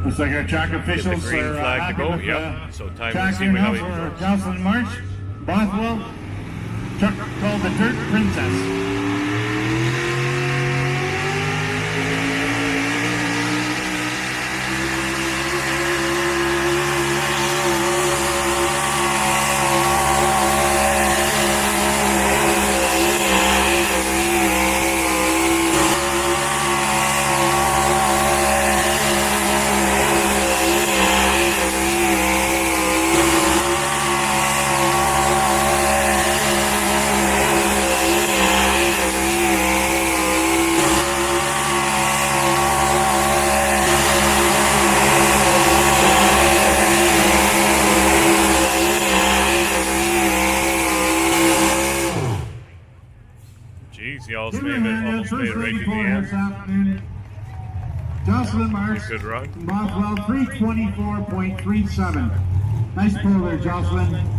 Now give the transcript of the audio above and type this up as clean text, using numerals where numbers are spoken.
Looks like our track officials green are flag to happy go. with Yep. So time track to see here how now it for goes. Jocelyn March, Bothwell, truck called the Dirt Princess. Jeez, he almost made it right to the end. Jocelyn March, Good run. Bothwell 324.37. Nice pull there, Jocelyn.